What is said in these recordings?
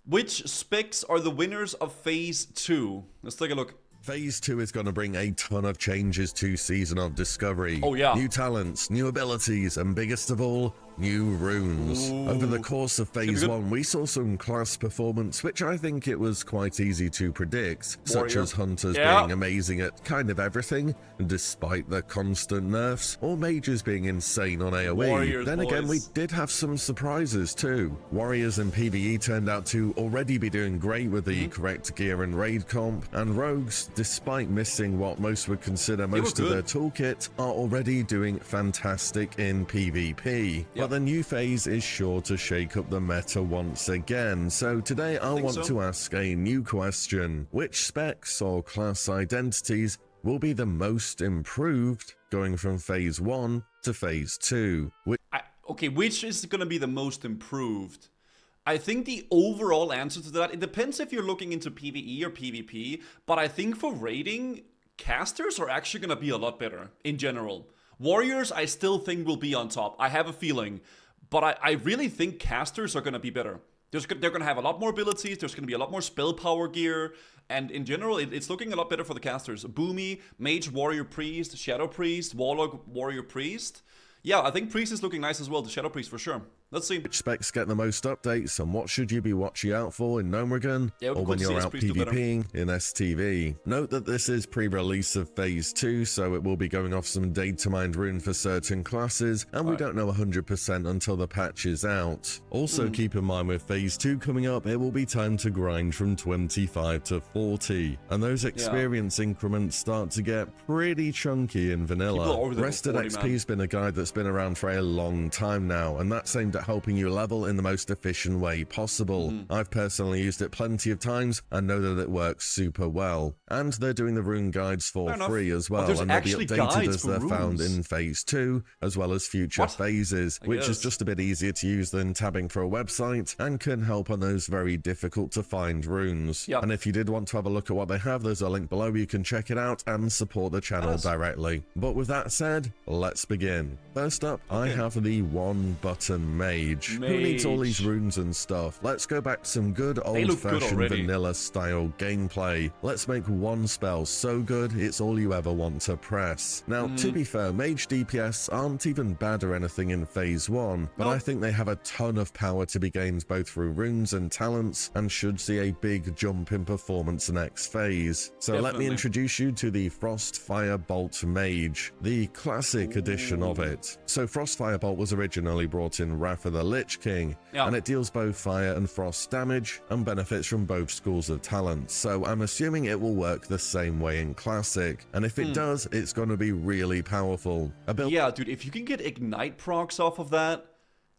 Which specs are the winners of Phase 2? Let's take a look. Phase 2 is going to bring a ton of changes to Season of Discovery. Oh, yeah. New talents, new abilities, and biggest of all, new runes. Ooh. Over the course of Phase 1, we saw some class performance, which I think it was quite easy to predict, such as hunters being amazing at kind of everything, despite the constant nerfs, or mages being insane on AoE. Then again, we did have some surprises too. Warriors in PvE turned out to already be doing great with the correct gear and raid comp, and rogues, despite missing what most would consider most of their toolkit, are already doing fantastic in PvP. But the new phase is sure to shake up the meta once again, so today I want to ask a new question. Which specs or class identities will be the most improved going from Phase 1 to Phase 2? Okay, which is going to be the most improved? I think the overall answer to that, it depends if you're looking into PvE or PvP, but I think for raiding, casters are actually going to be a lot better in general. Warriors, I still think will be on top. I have a feeling. But I really think casters are going to be better. They're going to have a lot more abilities. There's going to be a lot more spell power gear. And in general, it's looking a lot better for the casters. Boomy, Mage, Warrior, Priest, Shadow Priest, Warlock, Warrior, Priest. Yeah, I think Priest is looking nice as well. The Shadow Priest for sure. Let's see. Which specs get the most updates, and what should you be watching out for in Gnomeregan, or when you're out PvPing in STV? Note that this is pre-release of Phase 2, so it will be going off some data mined rune for certain classes, and we don't know 100% until the patch is out. Also keep in mind with Phase 2 coming up, it will be time to grind from 25 to 40, and those experience increments start to get pretty chunky in vanilla. Rested XP has been a guide that's been around for a long time now, and that's aimed at helping you level in the most efficient way possible. I've personally used it plenty of times and know that it works super well. And they're doing the rune guides for free as well, and they'll be updated as they're found in Phase 2, as well as future phases, which is just a bit easier to use than tabbing for a website, and can help on those very difficult to find runes. And if you did want to have a look at what they have, there's a link below, you can check it out and support the channel directly. But with that said, let's begin. First up, I have the one button mage. Who needs all these runes and stuff? Let's go back to some good old-fashioned vanilla style gameplay. Let's make one spell so good it's all you ever want to press. Now, to be fair, mage DPS aren't even bad or anything in Phase 1, but I think they have a ton of power to be gained both through runes and talents, and should see a big jump in performance next phase. So let me introduce you to the Frostfire Bolt Mage, the classic edition of it. So Frostfire Bolt was originally brought in Wrath of the Lich King, and it deals both fire and frost damage and benefits from both schools of talent, so I'm assuming it will work the same way in Classic, and if it does, it's going to be really powerful. Yeah, dude, if you can get Ignite procs off of that,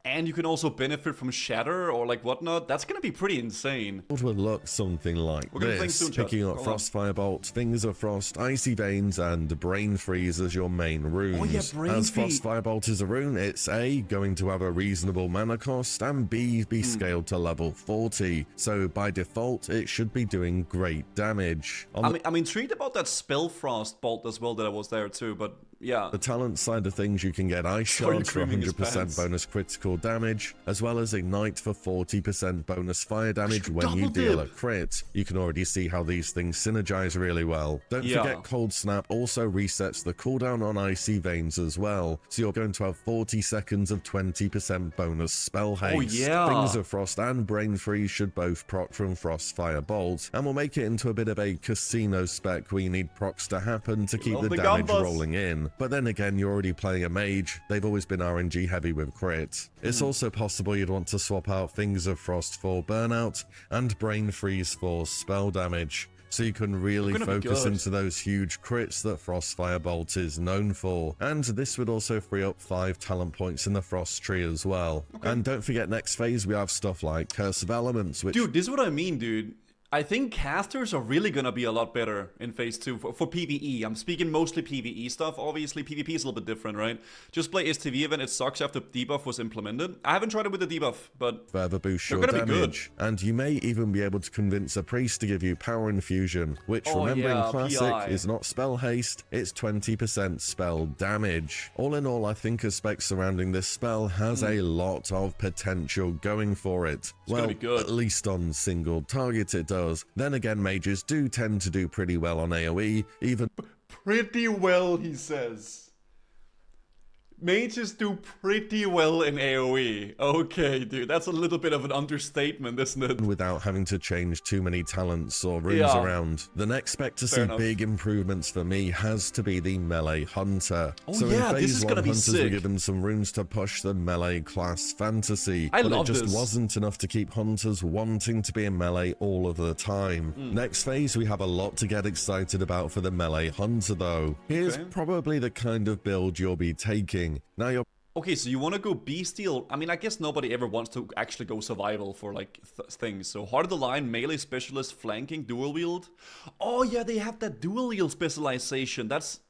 and you can also benefit from Shatter or like whatnot, that's going to be pretty insane. It would look something like this, picking up Frostfire Bolt, Fingers of Frost, Icy Veins, and Brain Freeze as your main runes. As Frostfire Bolt is a rune, it's A, going to have a reasonable mana cost, and B, be scaled to level 40, so by default, it should be doing great damage. I'm intrigued about that Spell Frost Bolt as well that was there too, but yeah. The talent side of things, you can get Ice Shards for 100% bonus critical damage, as well as Ignite for 40% bonus fire damage when you deal a crit. You can already see how these things synergize really well. Don't forget Cold Snap also resets the cooldown on Icy Veins as well, so you're going to have 40 seconds of 20% bonus spell haste. Fingers of Frost and Brain Freeze should both proc from Frostfire Bolt, and will make it into a bit of a casino spec where you need procs to happen to keep the damage rolling in. But then again, you're already playing a mage. They've always been RNG heavy with crit. It's also possible you'd want to swap out Fingers of Frost for burnout and Brain Freeze for spell damage, so you can really focus into those huge crits that Frostfire Bolt is known for. And this would also free up 5 talent points in the Frost tree as well. And don't forget, next phase we have stuff like Curse of Elements, which... Dude, this is what I mean, dude. I think casters are really gonna be a lot better in Phase 2 for PvE. I'm speaking mostly PvE stuff. Obviously, PvP is a little bit different, right? Just play STV event, it sucks after debuff was implemented. I haven't tried it with the debuff, but further boost your damage. And you may even be able to convince a priest to give you power infusion, which remembering classic PI. is not spell haste, it's 20% spell damage. All in all, I think a spec surrounding this spell has a lot of potential going for it. It's gonna be good. At least on single target it does. Then again, mages do tend to do pretty well on AoE, even pretty well, he says. Mages do pretty well in AoE. Okay, dude, that's a little bit of an understatement, isn't it? without having to change too many talents or runes around. The next spec to see big improvements for me has to be the melee hunter. So in Phase 1, hunters were given some runes to push the melee class fantasy, but it just wasn't enough to keep hunters wanting to be in melee all of the time. Next phase, we have a lot to get excited about for the melee hunter though. Here's probably the kind of build you'll be taking. Now you're okay, so you want to go bestial. I mean, I guess nobody ever wants to actually go survival for like things. So Heart of the Lion, melee specialist, flanking, dual wield. Oh yeah, they have that dual wield specialization. That's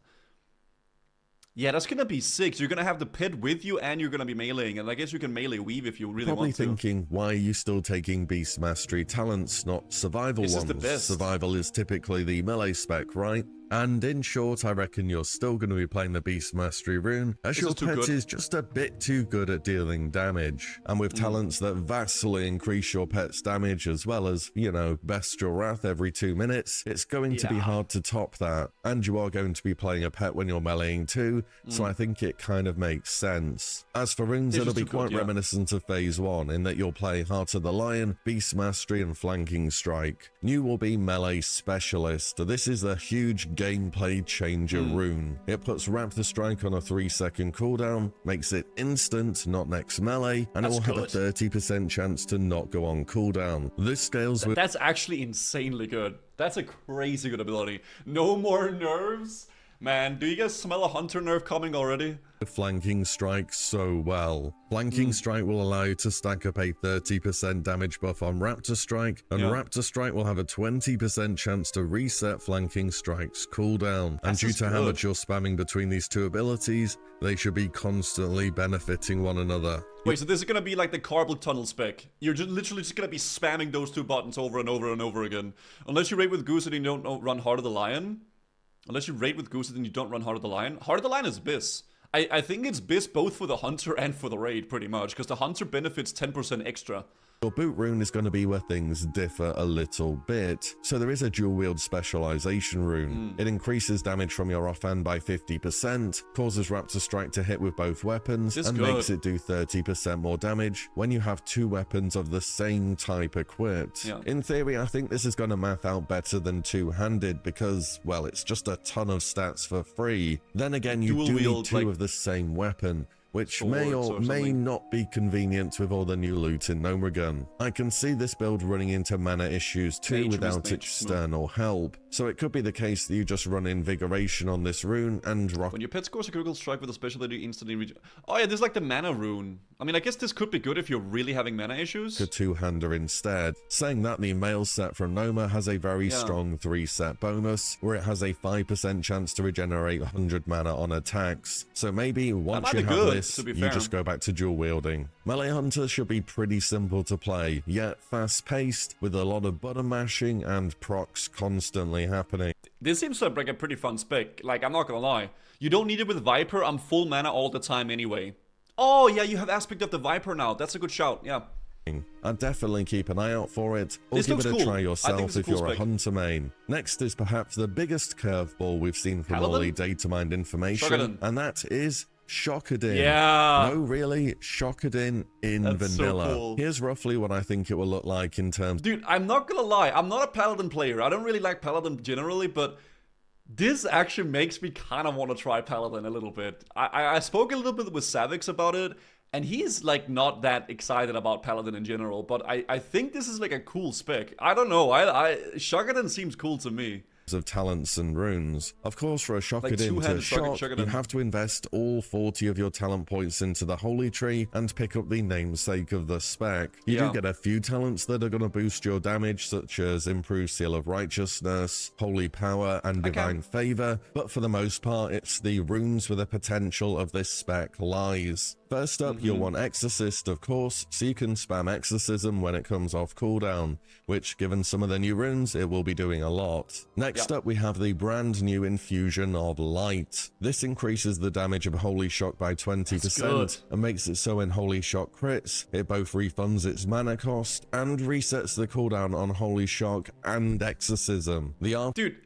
gonna be sick. So you're gonna have the pet with you, and you're gonna be meleeing, and I guess you can melee weave if you really want to. Probably thinking, why are you still taking beast mastery talents, not survival ones? The best. Survival is typically the melee spec, right? And in short, I reckon you're still going to be playing the Beast Mastery rune, as your pet is just a bit too good at dealing damage. And with talents that vastly increase your pet's damage, as well as, you know, Bestial Wrath every 2 minutes, it's going to be hard to top that. And you are going to be playing a pet when you're meleeing too, so I think it kind of makes sense. As for runes, it'll be quite reminiscent of Phase 1, in that you'll play Heart of the Lion, Beast Mastery, and Flanking Strike. New will be Melee Specialist. This is a huge gameplay changer rune. It puts Raptor Strike on a 3-second cooldown, makes it instant, not next melee, and it will have a 30% chance to not go on cooldown. This scales with— That's actually insanely good. That's a crazy good ability. No more nerves? Man, do you guys smell a hunter nerve coming already? Flanking Strike so well. Flanking Strike will allow you to stack up a 30% damage buff on Raptor Strike, and Raptor Strike will have a 20% chance to reset Flanking Strike's cooldown. And due to how much you're spamming between these two abilities, they should be constantly benefiting one another. Wait, so this is gonna be like the carpal tunnel spec. You're just literally just gonna be spamming those two buttons over and over and over again. Unless you raid with Guzu and you don't run Heart of the Lion. Unless you raid with Guzu and you don't run Heart of the Lion. Heart of the Lion is BIS. I think it's BIS both for the hunter and for the raid, pretty much, because the hunter benefits 10% extra. Your boot rune is going to be where things differ a little bit. So there is a dual wield specialization rune. It increases damage from your offhand by 50%, causes Raptor Strike to hit with both weapons, and makes it do 30% more damage when you have two weapons of the same type equipped. In theory, I think this is going to math out better than two-handed because, well, it's just a ton of stats for free. Then again, you do need two of the same weapon, which may or may not be convenient with all the new loot in Gnomeregan. I can see this build running into mana issues too without external help, so it could be the case that you just run Invigoration on this rune and rock— When your pet scores a critical strike with a special ability, instantly oh yeah, there's like the mana rune. I mean, I guess this could be good if you're really having mana issues. A two-hander instead. Saying that, the male set from Noma has a very strong 3-set bonus, where it has a 5% chance to regenerate 100 mana on attacks. So maybe once you have this, you just go back to dual wielding. Melee Hunter should be pretty simple to play, yet fast-paced, with a lot of button mashing and procs constantly happening. This seems like a pretty fun spec, like, I'm not gonna lie. You don't need it with Viper, I'm full mana all the time anyway. Oh yeah, you have aspect of the Viper now, that's a good shout, yeah. I'd definitely keep an eye out for it, or give it a try yourself if you're a hunter main. Next is perhaps the biggest curveball we've seen from all the data mined information, and that is Shockadin. Yeah. No, really, Shockadin in vanilla. So cool. Here's roughly what I think it will look like in terms— Dude, I'm not gonna lie, I'm not a Paladin player. I don't really like Paladin generally, but this actually makes me kind of want to try Paladin a little bit. I spoke a little bit with Savix about it, and he's like not that excited about Paladin in general, but I think this is like a cool spec. I don't know, Shockadin seems cool to me. of talents and runes. Of course, for a Shockadin to shock, you Shockadin. have to invest all 40 of your talent points into the Holy Tree and pick up the namesake of the spec. You do get a few talents that are going to boost your damage, such as Improved Seal of Righteousness, Holy Power, and Divine Favor, but for the most part, it's the runes where the potential of this spec lies. First up, you'll want Exorcist, of course, so you can spam Exorcism when it comes off cooldown, which, given some of the new runes, it will be doing a lot. Next up, we have the brand new infusion of Light. This increases the damage of Holy Shock by 20% and makes it so in Holy Shock crits, it both refunds its mana cost and resets the cooldown on Holy Shock and Exorcism. Dude,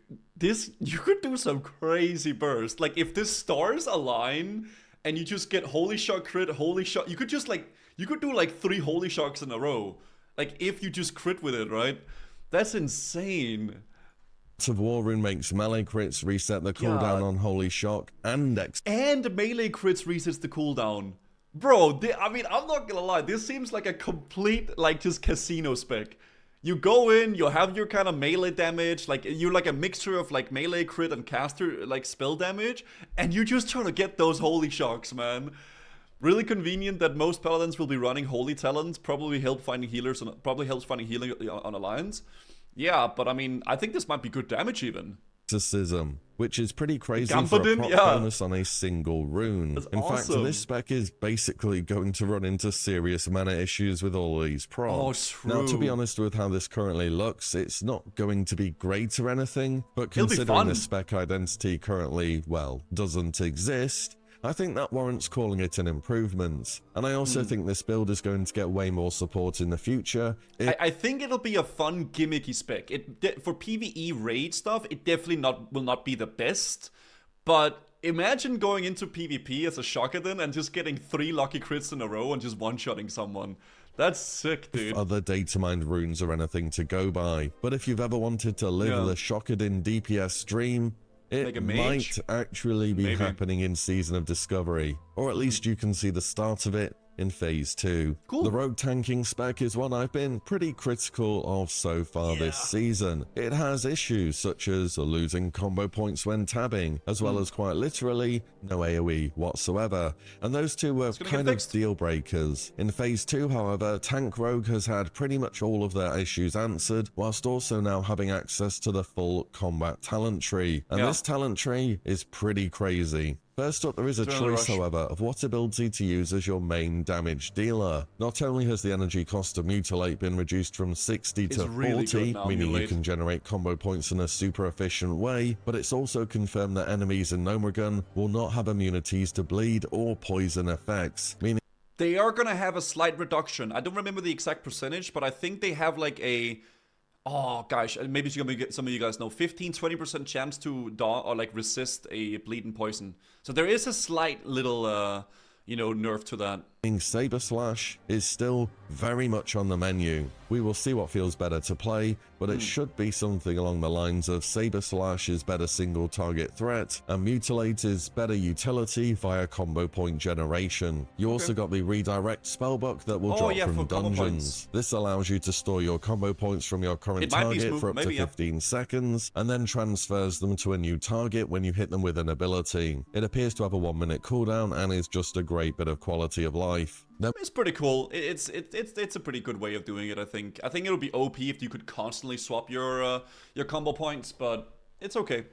you could do some crazy burst. Like, if the stars align and you just get Holy Shock crit, Holy Shock, you could do like 3 Holy Shocks in a row. Like, if you just crit with it, right? That's insane. Of War Rune makes melee crits reset the cooldown on Holy Shock and melee crits resets the cooldown. Bro, I mean, I'm not gonna lie, this seems like a complete, like, just casino spec. You go in, you have your kind of melee damage, like, you're like a mixture of, like, melee crit and caster, like, spell damage, and you're just trying to get those Holy Shocks, man. Really convenient that most paladins will be running Holy Talents, probably helps finding healing on Alliance. Yeah, but I mean, I think this might be good damage even. Exorcism, which is pretty crazy for a prop bonus on a single rune. In fact, this spec is basically going to run into serious mana issues with all these props. Now, to be honest with how this currently looks, it's not going to be great or anything, but considering the spec identity currently, well, doesn't exist, I think that warrants calling it an improvement. And I also think this build is going to get way more support in the future. I think it'll be a fun gimmicky spec. For PvE raid stuff, it definitely will not be the best. But imagine going into PvP as a Shockadin and just getting 3 lucky crits in a row and just one-shotting someone. That's sick, dude. Other data mined runes or anything to go by. But if you've ever wanted to live the Shockadin DPS dream, it might actually be happening in Season of Discovery, or at least you can see the start of it in Phase 2. The rogue tanking spec is one I've been pretty critical of so far this season. It has issues such as losing combo points when tabbing, as well as quite literally no AoE whatsoever, and those two were kind of deal breakers. In Phase 2, however, Tank Rogue has had pretty much all of their issues answered, whilst also now having access to the full combat talent tree, and this talent tree is pretty crazy. First up, there is a choice, however, of what ability to use as your main damage dealer. Not only has the energy cost of Mutilate been reduced from 60 to 40, meaning you can generate combo points in a super efficient way, but it's also confirmed that enemies in Nomagun will not have immunities to bleed or poison effects, meaning they are gonna have a slight reduction. I don't remember the exact percentage, but I think they have like a... Oh, gosh, maybe some of you guys know, 15-20% chance to dodge or like resist a bleed and poison. So there is a slight little, nerf to that. Saber Slash is still very much on the menu. We will see what feels better to play, but it should be something along the lines of Saber Slash is better single target threat, and Mutilate is better utility via combo point generation. You also got the redirect spellbook that will drop from dungeons. This allows you to store your combo points from your current target for up to 15 seconds, and then transfers them to a new target when you hit them with an ability. It appears to have a 1-minute cooldown and is just a great bit of quality of life. It's pretty cool. It's a pretty good way of doing it, I think. I think it'll be OP if you could constantly swap your combo points, but it's okay.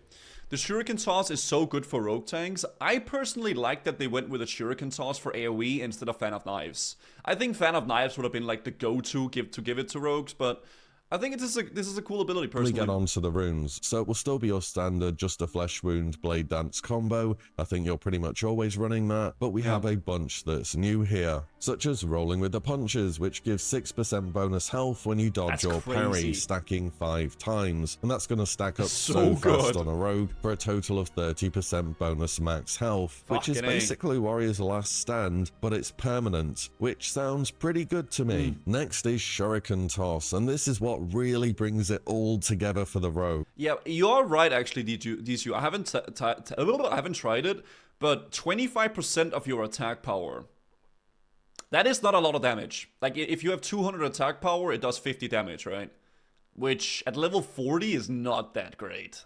The Shuriken Toss is so good for rogue tanks. I personally like that they went with a Shuriken Toss for AoE instead of Fan of Knives. I think Fan of Knives would have been like the go-to to give it to rogues, but I think this is a cool ability, personally. We get on to the runes. So it will still be your standard, just a Flesh Wound, Blade Dance combo. I think you're pretty much always running that, but we have a bunch that's new here, such as Rolling with the Punches, which gives 6% bonus health when you dodge or parry, stacking 5 times. And that's going to stack up so fast on a rogue for a total of 30% bonus max health, which is basically Warrior's Last Stand, but it's permanent, which sounds pretty good to me. Next is Shuriken Toss, and this is what really brings it all together for the rogue. Yeah, you're right, actually, DSU. I haven't tried it, but 25% of your attack power. That is not a lot of damage. Like, if you have 200 attack power, it does 50 damage, right? Which, at level 40, is not that great.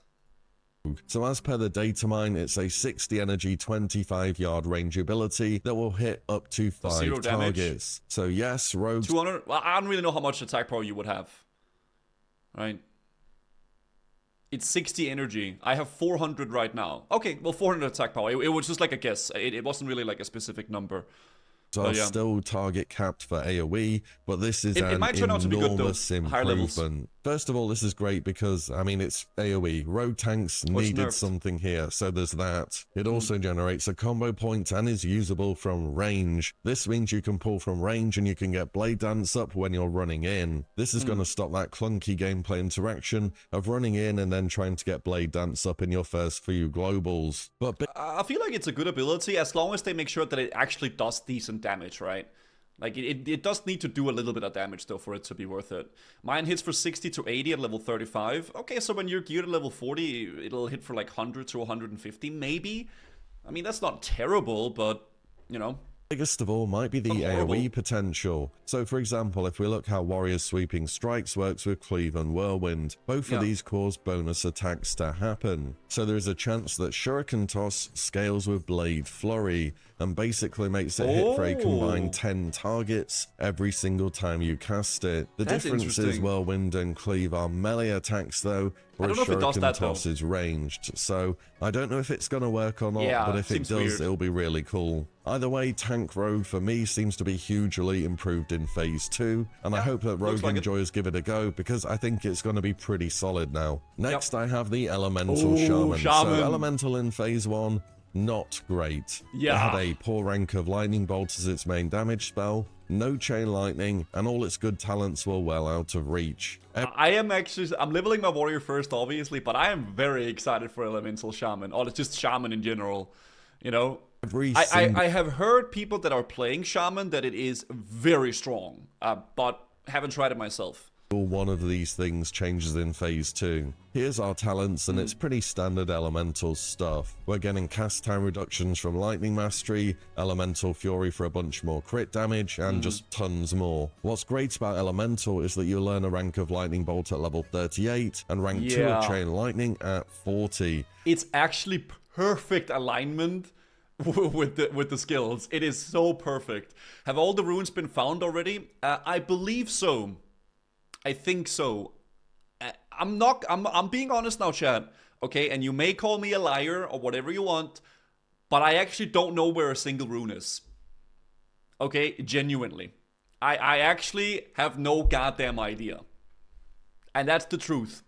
So as per the data mine, it's a 60 energy, 25 yard range ability that will hit up to 5 targets. So yes, rogues... 200? Well, I don't really know how much attack power you would have. Right? It's 60 energy. I have 400 right now. Okay, well, 400 attack power. It was just like a guess. It wasn't really like a specific number. Are still target capped for AoE, but this is an might turn out to be good, though. improvement. First of all, this is great because, I mean, it's AoE. Rogue tanks needed something here, so there's that. It also generates a combo point and is usable from range. This means you can pull from range and you can get Blade Dance up when you're running in. This is going to stop that clunky gameplay interaction of running in and then trying to get Blade Dance up in your first few globals. But I feel like it's a good ability as long as they make sure that it actually does decent damage, right? Like, it does need to do a little bit of damage, though, for it to be worth it. Mine hits for 60 to 80 at level 35. Okay, so when you're geared at level 40, it'll hit for like 100 to 150, maybe? I mean, that's not terrible, but, you know... Biggest of all might be the AoE potential. So for example, if we look how Warrior's Sweeping Strikes works with Cleave and Whirlwind, both of these cause bonus attacks to happen. So there is a chance that Shuriken Toss scales with Blade Flurry and basically makes it hit for a combined 10 targets every single time you cast it. The difference is Whirlwind and Cleave are melee attacks though, whereas Shuriken Toss is ranged. So I don't know if it's going to work or not, but if it does, it'll be really cool. Either way, Tank Rogue for me seems to be hugely improved in Phase 2, and I hope that Rogue enjoyers give it a go because I think it's going to be pretty solid now. Next, I have the Elemental Shaman. So Elemental in Phase 1, not great. It had a poor rank of Lightning Bolt as its main damage spell, no Chain Lightning, and all its good talents were well out of reach. I'm leveling my warrior first, obviously, but I am very excited for Elemental Shaman, or just Shaman in general, you know? I have heard people that are playing Shaman that it is very strong, but haven't tried it myself. One of these things changes in Phase 2. Here's our talents, and it's pretty standard Elemental stuff. We're getting cast time reductions from Lightning Mastery, Elemental Fury for a bunch more crit damage, and just tons more. What's great about Elemental is that you learn a rank of Lightning Bolt at level 38, and rank 2 of Chain Lightning at 40. It's actually perfect alignment with the skills. It is so perfect. Have all the runes been found already? I believe so. I think so. I'm being honest now, chat. Okay, and you may call me a liar or whatever you want, but I actually don't know where a single rune is. Okay, genuinely. I actually have no goddamn idea. And that's the truth.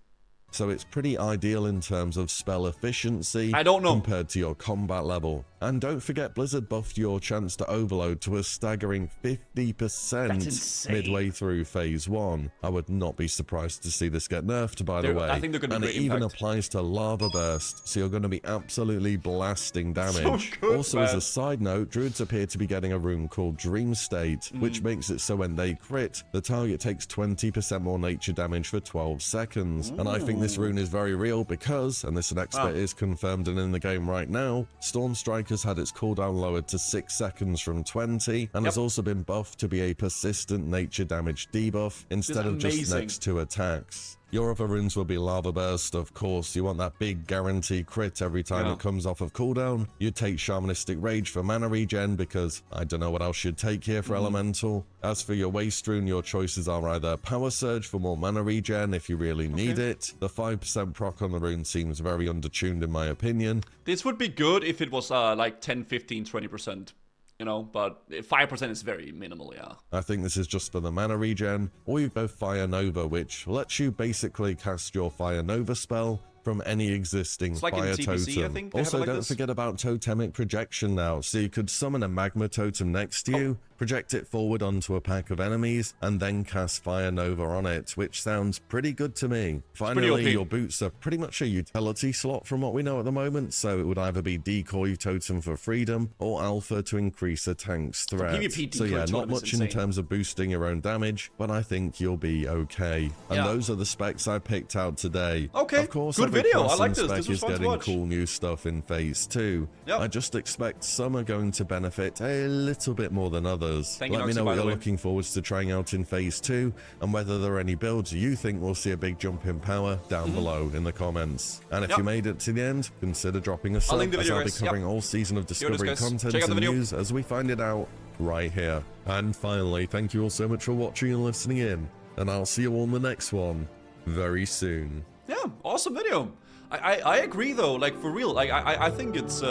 So it's pretty ideal in terms of spell efficiency compared to your combat level. And don't forget, Blizzard buffed your chance to overload to a staggering 50% midway through Phase 1. I would not be surprised to see this get nerfed, by the way. I think they're gonna and it even applies to Lava Burst, so you're going to be absolutely blasting damage. So good, also, as a side note, Druids appear to be getting a rune called Dream State, which makes it so when they crit, the target takes 20% more nature damage for 12 seconds. And I think this rune is very real because, and this next bit is confirmed and in the game right now, Storm Striker's had its cooldown lowered to 6 seconds from 20, and has also been buffed to be a persistent nature damage debuff instead of just next to attacks. Your other runes will be Lava Burst, of course. You want that big guarantee crit every time it comes off of cooldown. You take Shamanistic Rage for mana regen because I don't know what else you'd take here for Elemental. As for your Waste Rune, your choices are either Power Surge for more mana regen if you really need it. The 5% proc on the rune seems very undertuned in my opinion. This would be good if it was like 10, 15, 20%. You know, but 5% is very minimal, I think this is just for the mana regen. Or you go Fire Nova, which lets you basically cast your Fire Nova spell from any existing fire totem. Also, don't forget about Totemic Projection now, so you could summon a Magma Totem next to you, project it forward onto a pack of enemies, and then cast Fire Nova on it, which sounds pretty good to me. Finally, your boots are pretty much a utility slot from what we know at the moment, so it would either be Decoy Totem for freedom, or Alpha to increase a tank's threat. So yeah, not much in terms of boosting your own damage, but I think you'll be okay. And those are the specs I picked out today. Okay, of course, good video. I like this. This was fun to watch. Cool new stuff in Phase 2. I just expect some are going to benefit a little bit more than others. others. Thank you, Let me know Noxy, what by the you're way. looking forward to trying out in Phase 2, and whether there are any builds you think will see a big jump in power down below in the comments. And if you made it to the end, consider dropping a sub, link the as video, I'll be guys. covering all season of Discovery guys. content Check out the and video. news as we find it out right here. And finally, thank you all so much for watching and listening in, and I'll see you all in the next one very soon. Yeah, awesome video. I agree though, like for real. Like I think it's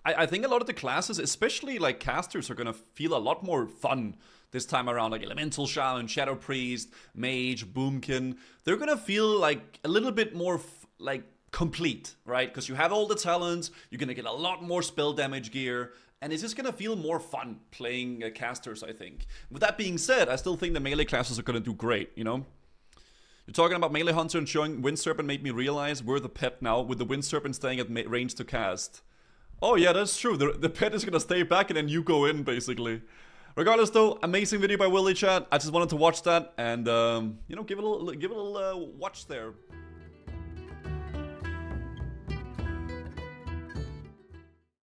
I think a lot of the classes, especially like casters, are gonna feel a lot more fun this time around. Like Elemental Shaman, Shadow Priest, Mage, Boomkin. They're gonna feel like a little bit more like complete, right? Because you have all the talents, you're gonna get a lot more spell damage gear, and it's just gonna feel more fun playing casters, I think. With that being said, I still think the melee classes are gonna do great, you know? You're talking about Melee Hunter and showing Wind Serpent made me realize we're the pet now, with the Wind Serpent staying at range to cast. Oh yeah, that's true. The pet is gonna stay back and then you go in, basically. Regardless though, amazing video by Willy Chat. I just wanted to watch that and, you know, give it a little watch there.